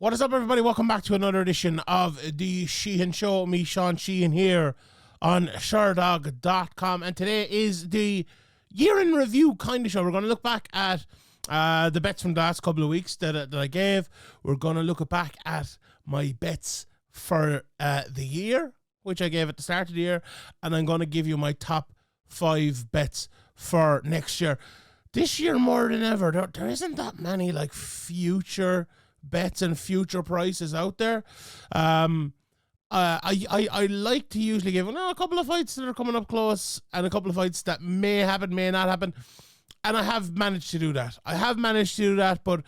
What is up, everybody? Welcome back to another edition of the Sheehan Show. Me, Sean Sheehan, here on Sherdog.com. And today is the year in review kind of show. We're going to look back at the bets from the last couple of weeks that I gave. We're going to look back at my bets for the year, which I gave at the start of the year. And I'm going to give you my top 5 bets for next year. This year, more than ever, there isn't that many like future bets and future prices out there. I like to usually give a couple of fights that are coming up close and a couple of fights that may happen, may not happen, and I have managed to do that. But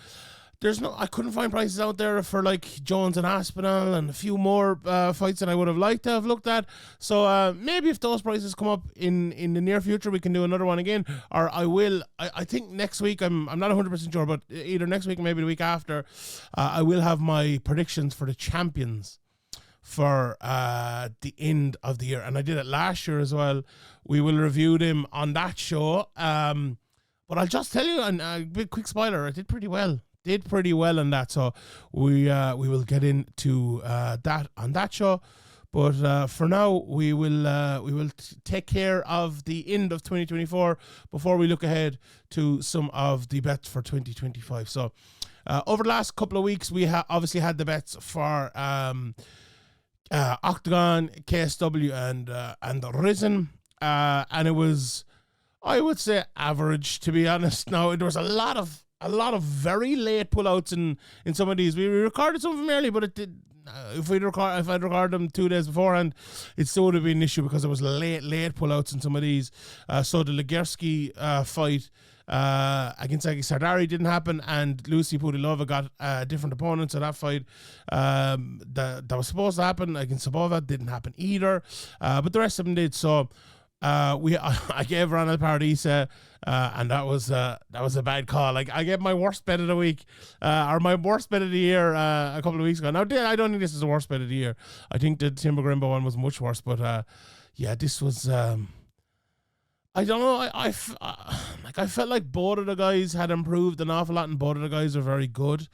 I couldn't find prices out there for like Jones and Aspinall and a few more fights that I would have liked to have looked at. So maybe if those prices come up in the near future, we can do another one again. Or I will. I think next week, I'm not 100% sure, but either next week or maybe the week after, I will have my predictions for the champions for the end of the year. And I did it last year as well. We will review them on that show. But I'll just tell you, and a big quick spoiler, I did pretty well on that, so we will get into that on that show. But for now, we will take care of the end of 2024 before we look ahead to some of the bets for 2025. So over the last couple of weeks, we obviously had the bets for Octagon, KSW, and the Risen, and it was, I would say, average, to be honest. Now, there was a lot of very late pullouts in some of these. We recorded some of them early, but it did. If I'd recorded them 2 days beforehand, it still would have been an issue because there was late pullouts in some of these. So the Legersky fight against Sardari didn't happen, and Lucy Pudilova got a different opponent. So that fight that was supposed to happen against Sabova didn't happen either. But the rest of them did. So I gave Ronald Paradisa, and that was a bad call. Like, I gave my worst bet of the week, or my worst bet of the year, a couple of weeks ago. Now, I don't think this is the worst bet of the year. I think the Timber Grimbo one was much worse, but yeah, this was. I don't know. I felt like both of the guys had improved an awful lot, and both of the guys are very good,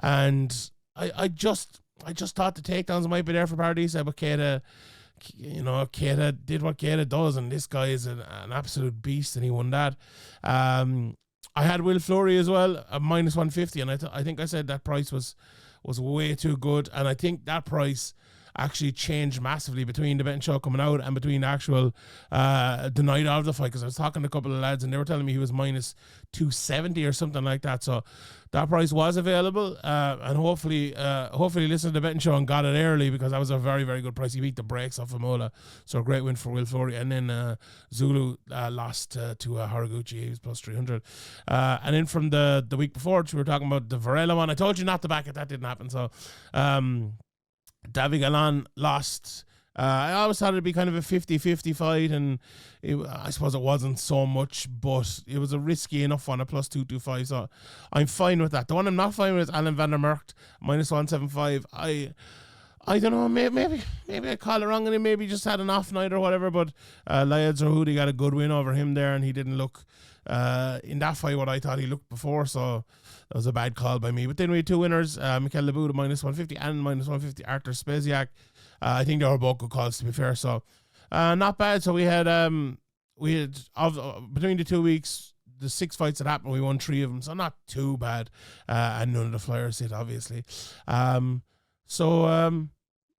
and I just thought the takedowns might be there for Paradisa, but Keita. Keita did what Keita does, and this guy is an absolute beast, and he won that. I had Will Fleury as well, a minus 150, and I think I said that price was way too good, and I think that price actually changed massively between the betting show coming out and between the actual the night of the fight, because I was talking to a couple of lads and they were telling me he was minus 270 or something like that. So that price was available, and hopefully listened to the betting show and got it early, because that was a very, very good price. He beat the brakes off Mola, so a great win for Will Fleury. And then Zulu lost to Haraguchi. He was plus 300. And then from the week before, which we were talking about the Varela one, I told you not to back it. That didn't happen. So David Galan lost. I always thought it'd be kind of a 50-50 fight, and I suppose it wasn't so much, but it was a risky enough one, a plus 225, so I'm fine with that. The one I'm not fine with is Alan van der Merkt, minus 175. I don't know, maybe I called it wrong, and he maybe just had an off night or whatever, but Layad Zerhoudi got a good win over him there, and he didn't look in that fight what I thought he looked before, so that was a bad call by me. But then we had two winners, Mikhail Labuda minus 150 and minus 150 Artur Speziak. I think they were both good calls, to be fair, so not bad. So we had between the 2 weeks, the 6 fights that happened, we won 3 of them, so not too bad, and none of the flyers hit, obviously.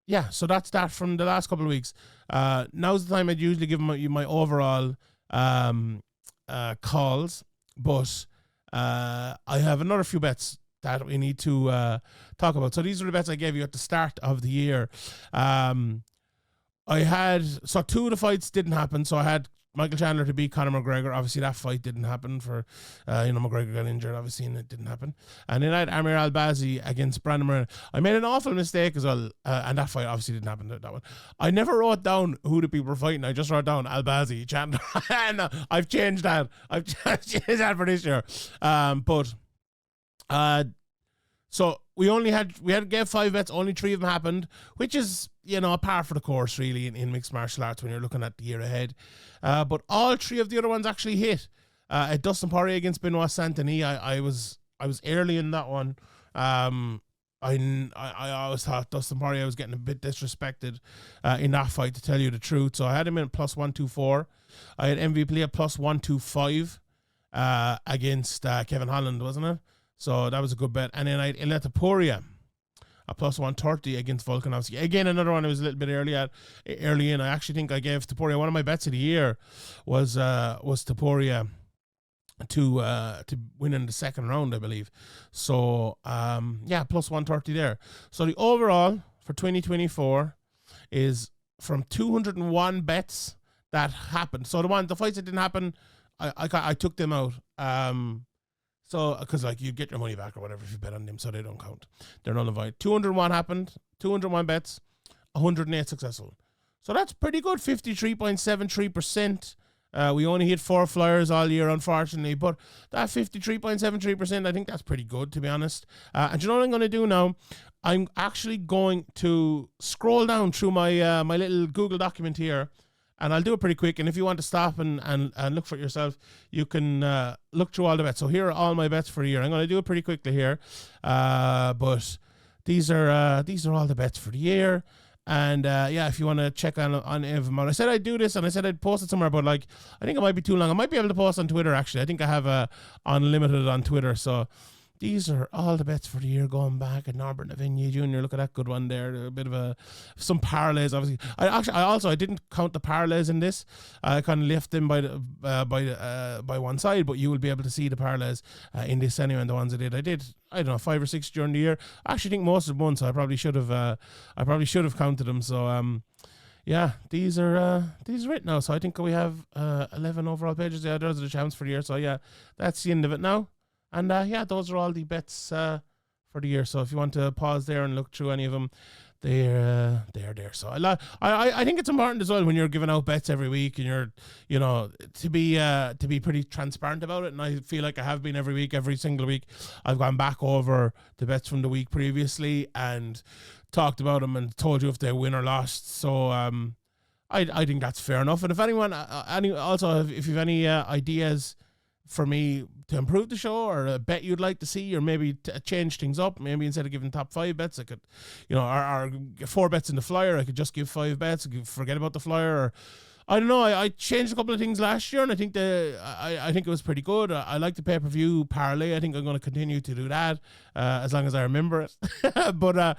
Yeah, so that's that from the last couple of weeks. Now's the time I'd usually give my overall calls, but I have another few bets that we need to talk about. So these are the bets I gave you at the start of the year. I had, so 2 of the fights didn't happen. So I had Michael Chandler to beat Conor McGregor. Obviously, that fight didn't happen for, McGregor got injured, obviously, and it didn't happen. And then I had Amir Albazi against Brandon Moreno. I made an awful mistake as well, and that fight obviously didn't happen, that one. I never wrote down who the people were fighting. I just wrote down Albazi, Chandler. And I've changed that. I've changed that for this year. So we had to get 5 bets, only 3 of them happened, which is, a par for the course, really, in mixed martial arts when you're looking at the year ahead. But all 3 of the other ones actually hit. At Dustin Poirier against Benoit Saint-Denis, I was early in that one. I always thought Dustin Poirier was getting a bit disrespected in that fight, to tell you the truth. So I had him in plus 124. I had MVP at plus 125 against Kevin Holland, wasn't it? So that was a good bet. And then I had Ileta Poirier at plus 130 against Volkanovski. Again, another one I was a little bit early in. I actually think I gave Topuria, one of my bets of the year was Topuria to win in the second round, I believe. So plus 130 there. So the overall for 2024 is from 201 bets that happened. So the fights that didn't happen, I took them out. So, because like you get your money back or whatever if you bet on them, so they don't count. They're nullified. 201 happened, 201 bets, 108 successful. So that's pretty good, 53.73%. We only hit 4 flyers all year, unfortunately, but that 53.73%, I think that's pretty good, to be honest. And you know what I'm going to do now? I'm actually going to scroll down through my my little Google document here, and I'll do it pretty quick. And if you want to stop and look for it yourself, you can look through all the bets. So here are all my bets for the year. I'm going to do it pretty quickly here. But these are all the bets for the year. And if you want to check on them, I said I'd do this, and I said I'd post it somewhere, but like I think it might be too long. I might be able to post on Twitter, actually. I think I have unlimited on Twitter. So these are all the bets for the year going back. And Norbert Navinia Jr., look at that good one there. A bit of some parlays, obviously. I didn't count the parlays in this. I kind of left them by one side, but you will be able to see the parlays in this anyway. And the ones I did, I don't know, 5 or 6 during the year. I actually think most of them won, so I probably should have counted them. So these are it now. So I think we have 11 overall pages. Yeah, those are the champs for the year. So yeah, that's the end of it now. And those are all the bets for the year. So if you want to pause there and look through any of them, they're there. So I think it's important as well when you're giving out bets every week, and you're to be pretty transparent about it. And I feel like I have been every single week. I've gone back over the bets from the week previously and talked about them and told you if they win or lost. So I think that's fair enough. And if anyone if you have any ideas for me to improve the show, or a bet you'd like to see, or maybe change things up, maybe instead of giving top 5 bets, I could, or 4 bets in the flyer, I could just give 5 bets, I could forget about the flyer, or I don't know. I changed a couple of things last year, and I think I think it was pretty good. I like the pay-per-view parlay. I think I'm going to continue to do that as long as I remember it. But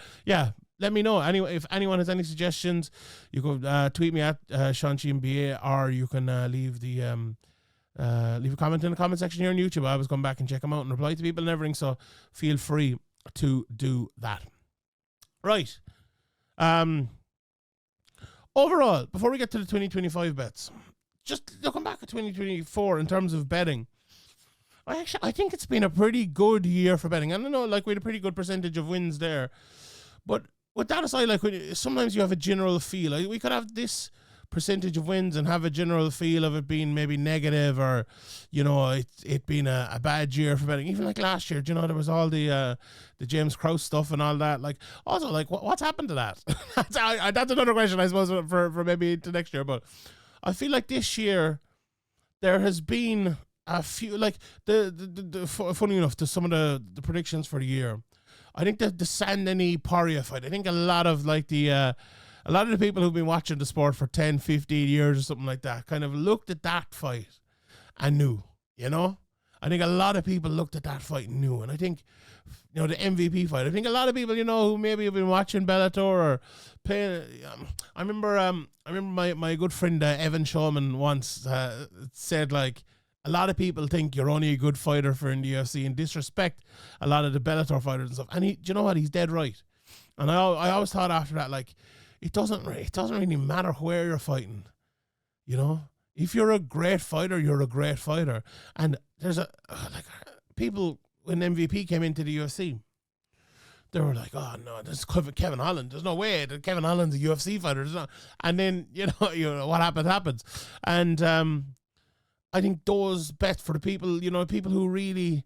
let me know. Anyway, if anyone has any suggestions, you could tweet me at SeanSheehanBA, or you can leave a comment in the comment section here on YouTube. I always come back and check them out and reply to people and everything, so feel free to do that. Right. Overall, before we get to the 2025 bets, just looking back at 2024 in terms of betting, I think it's been a pretty good year for betting. I don't know, like we had a pretty good percentage of wins there, but with that aside, like sometimes you have a general feel. Like we could have this percentage of wins and have a general feel of it being maybe negative, or it being a bad year for betting. Even like last year, there was all the James Krause stuff and all that. Like also, like what's happened to that? That's another question, I suppose, for maybe to next year. But I feel like this year there has been a few, like funny enough, to some of the predictions for the year. I think that the Sandini Poirier fight, I think a lot of the people who've been watching the sport for 10, 15 years or something like that kind of looked at that fight and knew, I think a lot of people looked at that fight and knew. And I think, the MVP fight, I think a lot of people, who maybe have been watching Bellator or playing, I remember my good friend Evan Showman once said, like, a lot of people think you're only a good fighter for in the UFC and disrespect a lot of the Bellator fighters and stuff. And do you know what? He's dead right. And I always thought after that, like, it doesn't really matter where you're fighting, If you're a great fighter, you're a great fighter. And there's people, when MVP came into the UFC, they were like, "Oh no, this is Kevin Holland. There's no way that Kevin Holland's a UFC fighter." And then what happens. And I think those bets for the people, people who really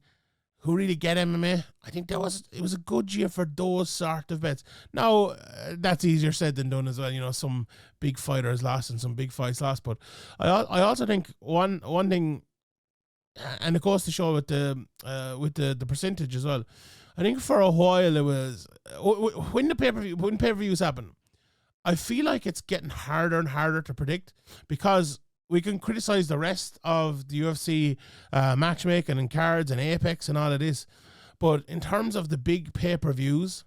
get MMA, I think it was a good year for those sort of bets. Now, that's easier said than done as well. Some big fighters lost and some big fights lost. But I also think one thing, and it goes to show with the percentage as well. I think for a while it was when pay-per-views happen, I feel like it's getting harder and harder to predict, because we can criticize the rest of the UFC matchmaking and cards and Apex and all of this, but in terms of the big pay-per-views,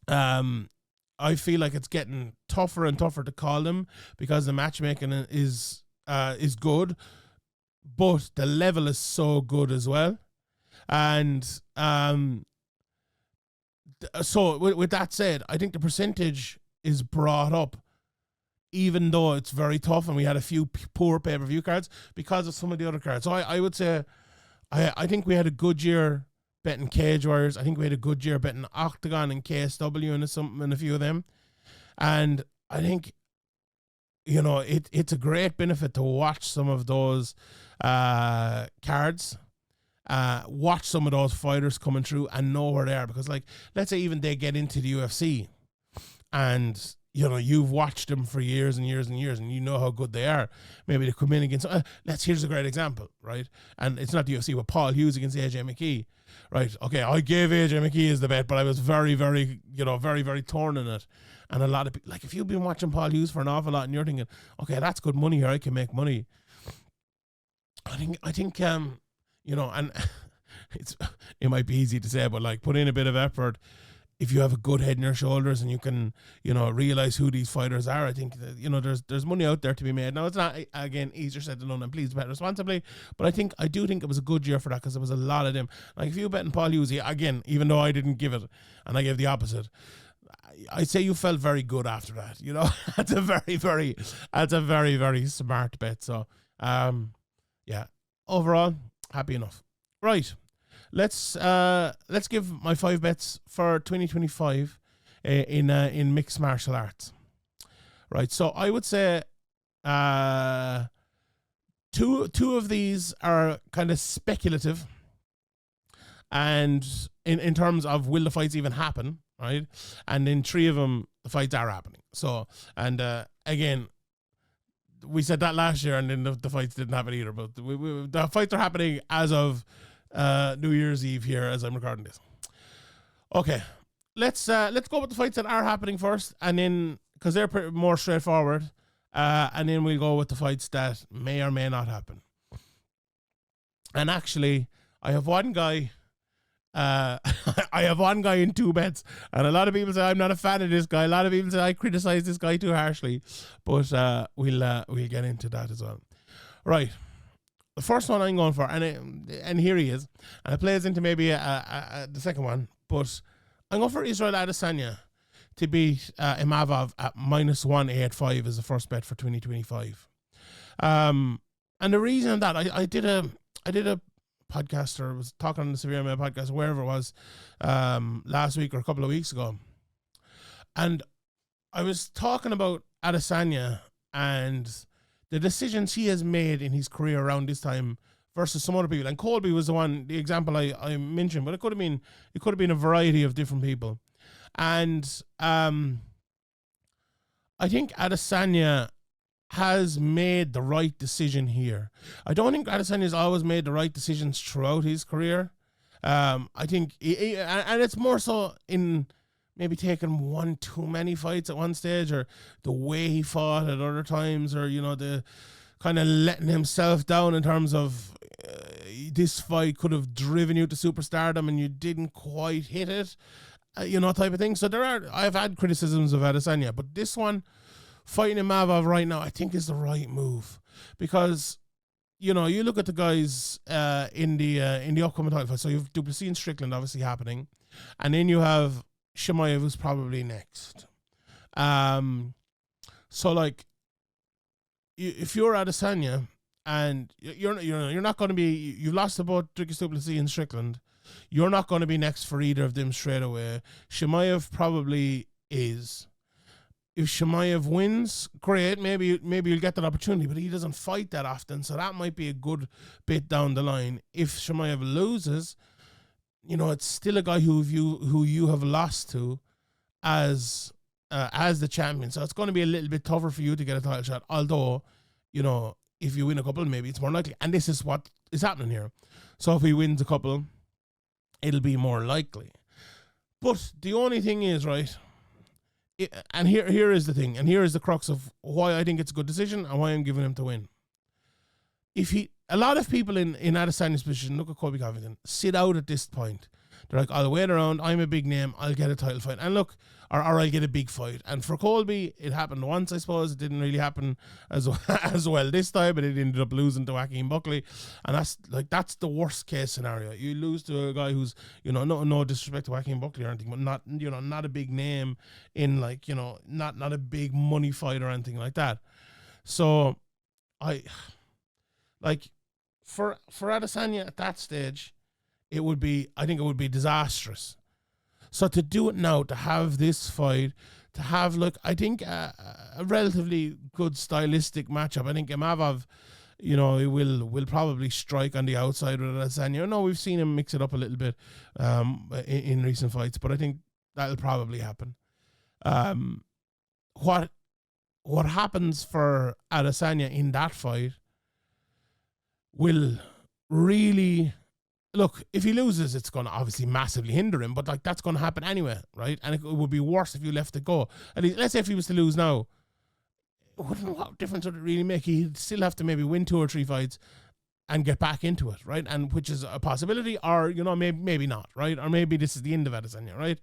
I feel like it's getting tougher and tougher to call them, because the matchmaking is good, but the level is so good as well. And so with that said, I think the percentage is brought up, even though it's very tough, and we had a few poor pay-per-view cards because of some of the other cards. So I would say I think we had a good year betting Cage Warriors. I think we had a good year betting Octagon and KSW and a few of them. And I think, it's a great benefit to watch some of those cards, watch some of those fighters coming through and know where they are. Because, like, let's say even they get into the UFC and, you've watched them for years and years and years, and you know how good they are. Maybe they come in against, here's a great example, right? And it's not the UFC, but Paul Hughes against AJ McKee, right? Okay, I gave AJ McKee as the bet, but I was very, very, very, very torn in it. And a lot of people, like, if you've been watching Paul Hughes for an awful lot and you're thinking, okay, that's good money here, I can make money. I think, and it might be easy to say, but, like, put in a bit of effort. If you have a good head on your shoulders and you can, realize who these fighters are, I think that, there's money out there to be made. Now, it's not, again, easier said than done, and please bet responsibly, but I do think it was a good year for that, because there was a lot of them. Like, if you bet in Paul Hughes, again, even though I didn't give it and I gave the opposite, I'd say you felt very good after that. That's a very, very smart bet. So, yeah, overall, happy enough. Right. Let's give my 5 bets for 2025 in mixed martial arts. Right, so I would say two of these are kind of speculative, and in terms of will the fights even happen, right? And in 3 of them, the fights are happening. So, and again, we said that last year, and then the fights didn't happen either. But the fights are happening as of New Year's Eve here as I'm recording this. Okay, let's go with the fights that are happening first, and then, because they're more straightforward, and then we'll go with the fights that may or may not happen. And actually, I have one guy in 2 bets, and a lot of people say I'm not a fan of this guy. A lot of people say I criticize this guy too harshly, but we'll get into that as well. Right. The first one I'm going for, and here he is, and it plays into maybe the second one, but I'm going for Israel Adesanya to beat Imavov at -185 as the first bet for 2025. And the reason that I did a podcast, or was talking on the Severe MMA podcast, wherever it was, last week or a couple of weeks ago, and I was talking about Adesanya and the decisions he has made in his career around this time versus some other people. And Colby was the example I mentioned, but it could have been a variety of different people. And I think Adesanya has made the right decision here. I don't think Adesanya has always made the right decisions throughout his career. I think, and it's more so in maybe taking one too many fights at one stage, or the way he fought at other times, or, the kind of letting himself down in terms of this fight could have driven you to superstardom and you didn't quite hit it, type of thing. So I've had criticisms of Adesanya, but this one, fighting Imavov right now, I think is the right move, because, you look at the guys in the upcoming title fight. So you have Duplessis and Strickland obviously happening, and then you have Chimaev, who's probably next. So, like, if you're Adesanya and you're not going to be, you've lost to both Dricus, Duplessis and Strickland, you're not going to be next for either of them straight away. Chimaev probably is. If Chimaev wins, great, maybe you'll get that opportunity, but he doesn't fight that often, so that might be a good bit down the line. If Chimaev loses, it's still a guy who you have lost to as the champion. So it's going to be a little bit tougher for you to get a title shot. Although, if you win a couple, maybe it's more likely. And this is what is happening here. So if he wins a couple, it'll be more likely. But the only thing is, right, and here is the thing, and here is the crux of why I think it's a good decision and why I'm giving him to win. A lot of people in Adesanya's position, look at Colby Covington, sit out at this point. They're like, I'll wait around, I'm a big name, I'll get a title fight. And look, or I'll get a big fight. And for Colby, it happened once, I suppose. It didn't really happen as well this time, but it ended up losing to Joaquin Buckley. And that's the worst case scenario. You lose to a guy who's, no disrespect to Joaquin Buckley or anything, but not a big name in not a big money fight or anything like that. So for Adesanya at that stage, I think it would be disastrous. So to do it now, to have this fight, to have, I think a relatively good stylistic matchup. I think Imavov, he will probably strike on the outside with Adesanya. No, we've seen him mix it up a little bit in recent fights, but I think that'll probably happen. What happens for Adesanya in that fight will really... Look, if he loses, it's going to obviously massively hinder him, but that's going to happen anyway, right? And it would be worse if you left it go. And let's say if he was to lose now, what difference would it really make? He'd still have to maybe win 2 or 3 fights and get back into it, right? And which is a possibility, or maybe not, right? Or maybe this is the end of Adesanya, right?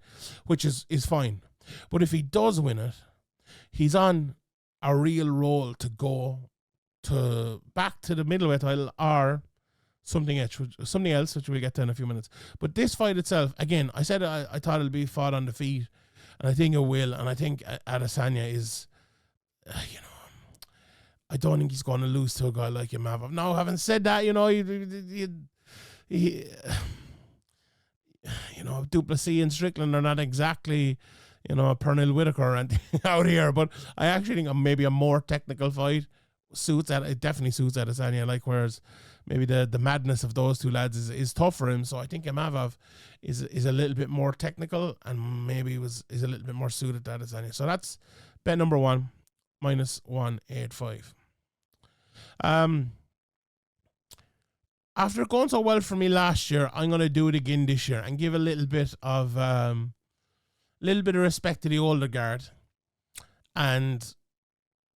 Which is fine. But if he does win it, he's on a real roll to go back to the middleweight title or something else, which we'll get to in a few minutes. But this fight itself, again, I said I thought it'll be fought on the feet, and I think it will. And I think Adesanya is, I don't think he's going to lose to a guy like Imavov. Now, having said that, Du Plessis and Strickland are not exactly, Pernell Whitaker and out here. But I actually think maybe a more technical fight it definitely suits Adesanya, whereas maybe the madness of those two lads is tough for him. So I think Imavov is a little bit more technical and maybe is a little bit more suited to Adesanya. So that's bet number 1, -185. After going so well for me last year, I'm going to do it again this year and give a little bit of respect to the older guard. And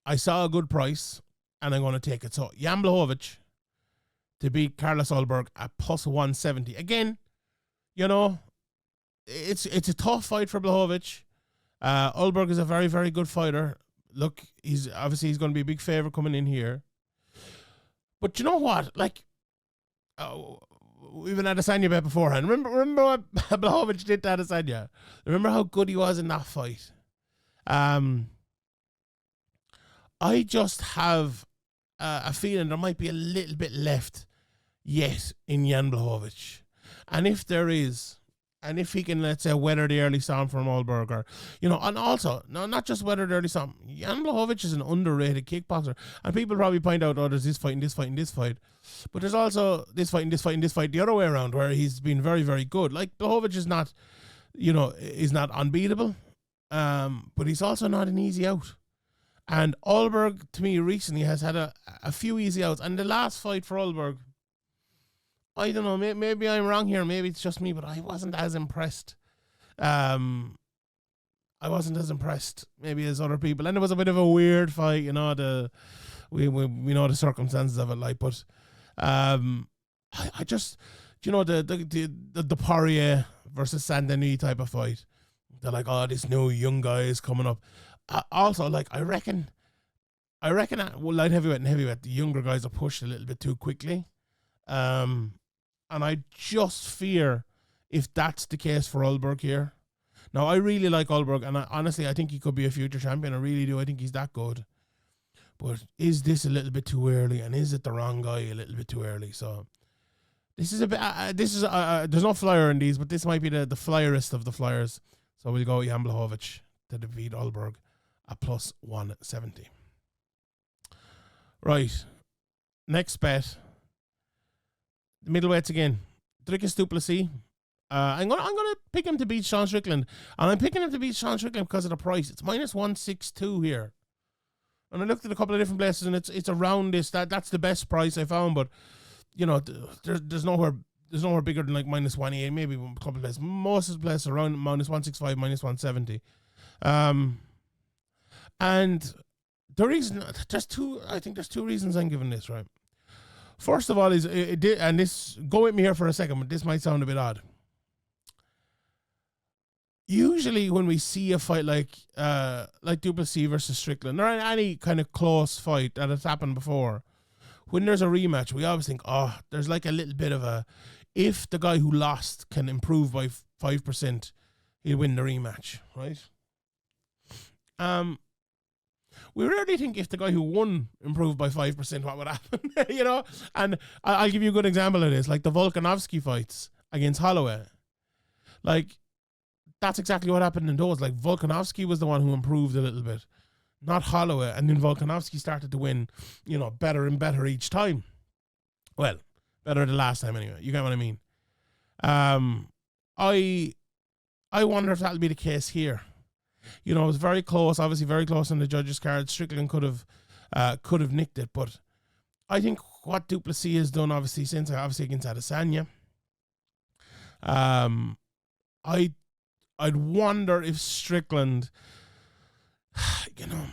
I saw a good price, and I'm going to take it. So Jan Blachowicz to beat Carlos Ulberg at +170. Again, it's a tough fight for Blachowicz. Ulberg is a very, very good fighter. Look, he's going to be a big favorite coming in here. But you know what? We've been Adesanya bet beforehand. Remember what Blachowicz did to Adesanya? Remember how good he was in that fight? I just have a feeling there might be a little bit left yet in Jan Blachowicz. And if there is, and if he can, let's say, weather the early storm from Ulberg, or, and also, no, not just weather the early storm, Jan Blachowicz is an underrated kickboxer. And people probably point out, there's this fight and this fight and this fight. But there's also this fight and this fight and this fight the other way around, where he's been very, very good. Blachowicz is not, is not unbeatable, but he's also not an easy out. And Ulberg, to me, recently has had a few easy outs. And the last fight for Ulberg, I don't know, maybe I'm wrong here, maybe it's just me, but I wasn't as impressed. Maybe as other people. And it was a bit of a weird fight, we know the circumstances of it, but I just, the Poirier versus Saint-Denis type of fight. They're like, this new young guy is coming up. Also, I reckon light heavyweight and heavyweight, the younger guys are pushed a little bit too quickly. And I just fear if that's the case for Ulberg here. Now, I really like Ulberg, and honestly, I think he could be a future champion. I really do. I think he's that good. But is this a little bit too early, and is it the wrong guy a little bit too early? So this is a bit. There's no flyer in these, but this might be the flyerest of the flyers. So we'll go Jan Blachowicz to defeat Ulberg at +170. Right. Next bet. The middleweights again. Dricus du Plessis. I'm gonna pick him to beat Sean Strickland. And I'm picking him to beat Sean Strickland because of the price. It's -162 here. And I looked at a couple of different places, and it's around this. That's the best price I found, but there's nowhere there's nowhere bigger than like minus 188, maybe a couple of places. Most of the places around minus 165, minus 170. And the reason, I think there's two reasons I'm giving this, right? First of all, is and this, go with me here for a second, but this might sound a bit odd. Usually when we see a fight like Duplessis versus Strickland, or any kind of close fight that has happened before, when there's a rematch, we always think, oh, there's like a little bit of a, if the guy who lost can improve by 5%, he'll win the rematch, right? We rarely think if the guy who won improved by 5%, what would happen, you know? And I'll give you a good example of this, like the Volkanovski fights against Holloway. Like, that's exactly what happened in those. Like, Volkanovski was the one who improved a little bit, not Holloway. And then Volkanovski started to win, you know, better and better each time. Well, better the last time anyway. You get what I mean? I wonder if that'll be the case here. You know, it was very close, obviously very close on the judges' card. Strickland could have nicked it, but I think what Duplessis has done, obviously against Adesanya, I'd wonder if Strickland, you know,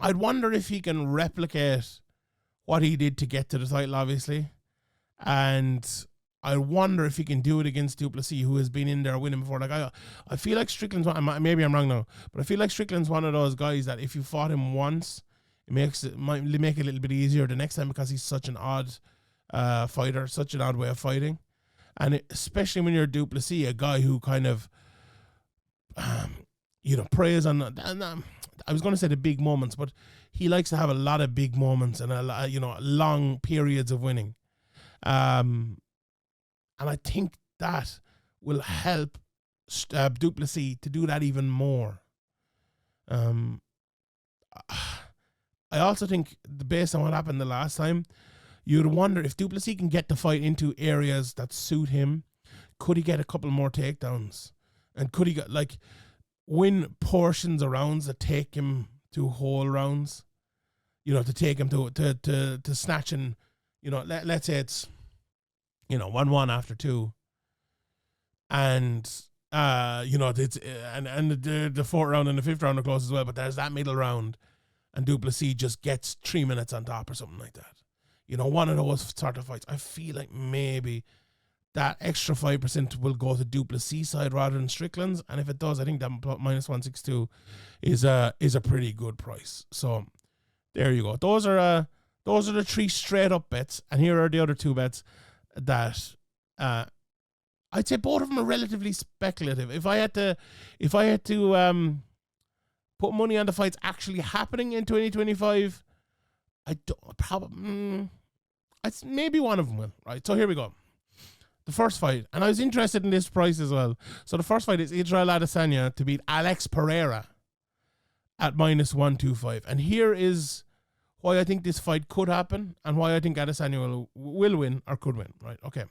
I'd wonder if he can replicate what he did to get to the title, obviously, and I wonder if he can do it against Duplessis, who has been in there winning before. Like, I feel like Strickland's maybe I'm wrong now, but I feel like Strickland's one of those guys that if you fought him once, it might make it a little bit easier the next time, because he's such an odd fighter, such an odd way of fighting, and especially when you're Duplessis, a guy who kind of, you know, preys on. I was going to say the big moments, but he likes to have a lot of big moments and long periods of winning. And I think that will help Duplessis to do that even more. I also think, based on what happened the last time, you'd wonder if Duplessis can get the fight into areas that suit him. Could he get a couple more takedowns? And could he win portions of rounds that take him to whole rounds? You know, to take him to snatching, you know, let's say it's, you know, 1-1 after 2, and you know, it's and the fourth round and the fifth round are close as well. But there's that middle round, and Duplessis just gets 3 minutes on top or something like that. You know, one of those sort of fights. I feel like maybe that extra 5% will go to Duplessis' side rather than Strickland's, and if it does, I think that minus 162 is a pretty good price. So there you go. Those are the 3 straight up bets, and here are the other 2 bets that I'd say both of them are relatively speculative. If I had to put money on the fights actually happening in 2025, it's maybe one of them will, right? So here we go. The first fight, and I was interested in this price as well. So the first fight is Israel Adesanya to beat Alex Pereira at minus 125, and here is why I think this fight could happen and why I think Adesanya will win or could win, right? Okay.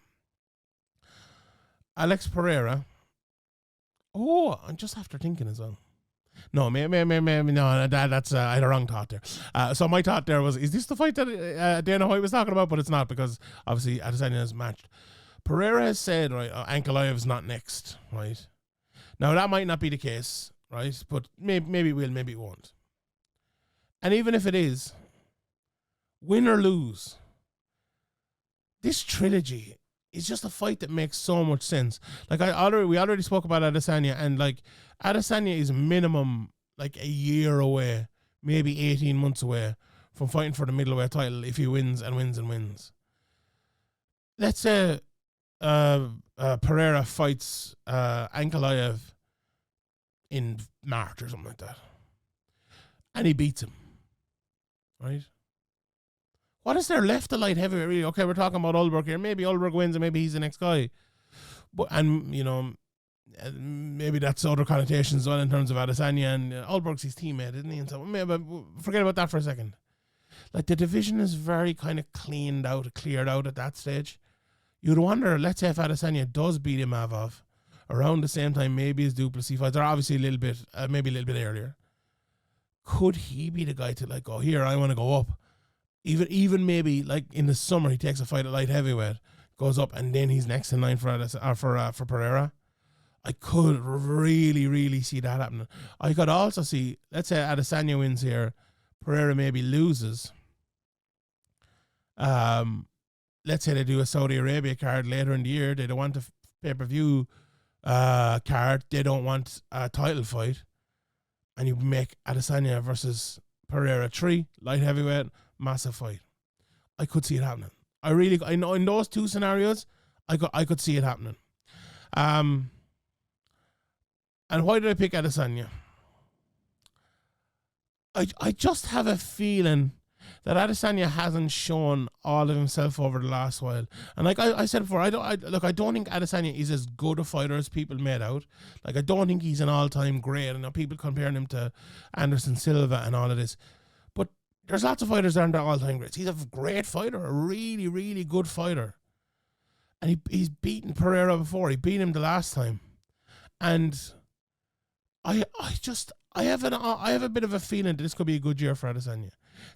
Alex Pereira. Oh, I'm just after thinking as well. No, maybe no, that's I had a wrong thought there. So my thought there was, is this the fight that Dana White was talking about? But it's not, because obviously Adesanya is matched. Pereira has said, right, Ankalaev's not next, right? Now that might not be the case, right? But maybe it will, maybe it won't. And even if it is, win or lose, this trilogy is just a fight that makes so much sense. Like we already spoke about Adesanya, and like Adesanya is minimum like a year away, maybe 18 months away from fighting for the middleweight title if he wins and wins and wins. Let's say Pereira fights Ankalaev in March or something like that, and he beats him, right? What is there left to light heavyweight, really? Okay, we're talking about Ulberg here. Maybe Ulberg wins and maybe he's the next guy. And, you know, maybe that's other connotations as well in terms of Adesanya, and Ulberg's his teammate, isn't he? And so maybe forget about that for a second. Like, the division is very kind of cleared out at that stage. You'd wonder, let's say if Adesanya does beat Imavov around the same time, maybe his Duplessis fights are obviously maybe a little bit earlier. Could he be the guy to like go, here, I want to go up? Even maybe like in the summer he takes a fight at light heavyweight. goes up, and then he's next in line for Pereira. I could really, really see that happening. I could also see, let's say Adesanya wins here, Pereira maybe loses. Let's say they do a Saudi Arabia card later in the year. They don't want a pay-per-view card. They don't want a title fight. And you make Adesanya versus Pereira 3, light heavyweight, massive fight. I could see it happening. I know in those two scenarios, I could see it happening. And why did I pick Adesanya? I just have a feeling that Adesanya hasn't shown all of himself over the last while. And like I said before, I don't think Adesanya is as good a fighter as people made out. Like, I don't think he's an all-time great. I know people comparing him to Anderson Silva and all of this. But there's lots of fighters that aren't all-time greats. He's a great fighter, a really, really good fighter. And he's beaten Pereira before. He beat him the last time. And I have a bit of a feeling that this could be a good year for Adesanya.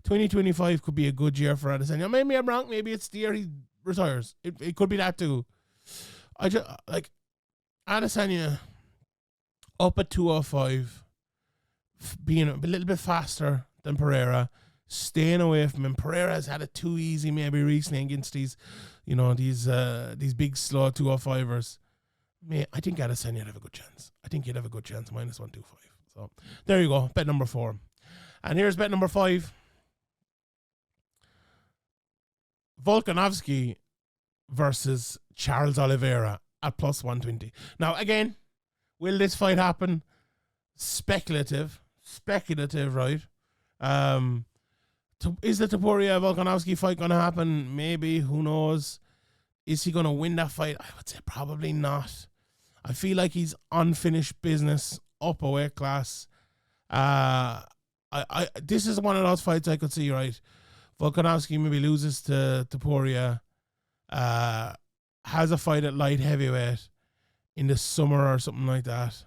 2025 could be a good year for Adesanya. Maybe I'm wrong. Maybe it's the year he retires. It could be that too. I just like Adesanya up at 205, being a little bit faster than Pereira, staying away from him. Pereira has had it too easy maybe recently against these big slow 205ers. I think Adesanya would have a good chance. I think he'd have a good chance, -125. So there you go, bet number 4. And here's bet number 5. Volkanovski versus Charles Oliveira at +120. Now, again, will this fight happen? Speculative, right? Is the Topuria-Volkanovski fight going to happen? Maybe, who knows? Is he going to win that fight? I would say probably not. I feel like he's unfinished business, up a weight class. This is one of those fights I could see, right? Volkanovski maybe loses to Topuria, has a fight at light heavyweight in the summer or something like that,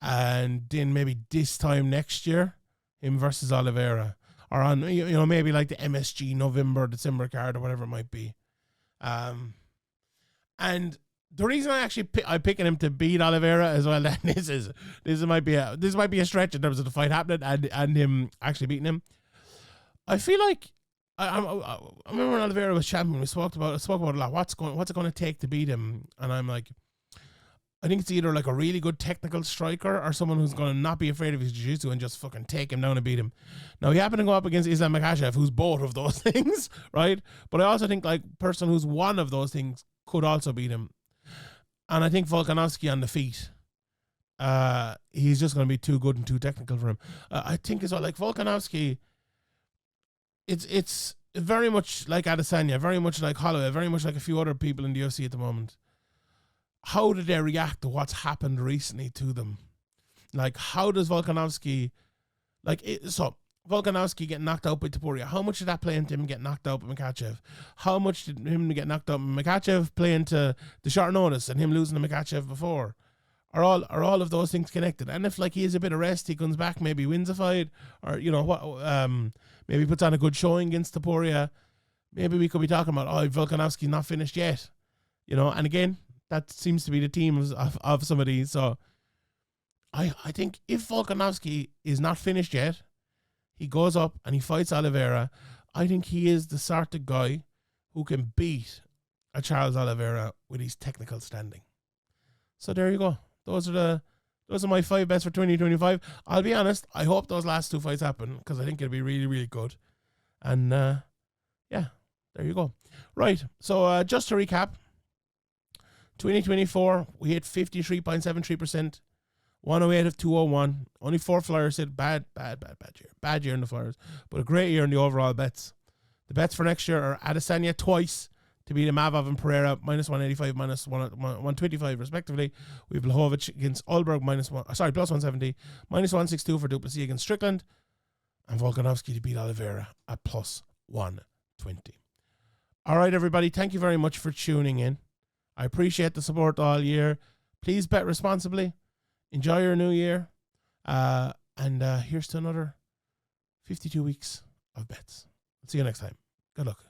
and then maybe this time next year, him versus Oliveira, or on maybe like the MSG November, December card or whatever it might be. And the reason I'm picking him to beat Oliveira as well, then this might be a stretch in terms of the fight happening and him actually beating him. I feel like I remember when Oliveira was champion, we spoke about it a lot. What's it going to take to beat him? And I'm like, I think it's either like a really good technical striker or someone who's going to not be afraid of his jiu-jitsu and just fucking take him down and beat him. Now, he happened to go up against Islam Makhachev, who's both of those things, right? But I also think like person who's one of those things could also beat him. And I think Volkanovski on the feet, he's just going to be too good and too technical for him. I think as well, like Volkanovski, it's very much like Adesanya, very much like Holloway, very much like a few other people in the UFC at the moment. How did they react to what's happened recently to them? Like, how does Volkanovski, Volkanovski get knocked out by Topuria? How much did that play into him get knocked out by Makhachev? How much did him get knocked out by Makhachev play into the short notice and him losing to Makhachev before? Are all of those things connected? And if like he has a bit of rest, he comes back, maybe wins a fight, or maybe puts on a good showing against Topuria, maybe we could be talking about, Volkanovski's not finished yet. And again, that seems to be the theme of some of these. So I think if Volkanovski is not finished yet, he goes up and he fights Oliveira. I think he is the sort of guy who can beat a Charles Oliveira with his technical standing. So there you go. Those are my 5 bets for 2025. I'll be honest, I hope those last 2 fights happen because I think it'll be really, really good. And there you go. Right. So just to recap, 2024, we hit 53.73%. 108 of 201. Only 4 flyers hit. Bad year. Bad year in the flyers. But a great year in the overall bets. The bets for next year are Adesanya twice to beat Imavov and Pereira, -185, -125 respectively. We have Blachowicz against Ulberg, +170. -162 for Plessis against Strickland. And Volkanovski to beat Oliveira at +120. All right, everybody. Thank you very much for tuning in. I appreciate the support all year. Please bet responsibly. Enjoy your new year. And here's to another 52 weeks of bets. See you next time. Good luck.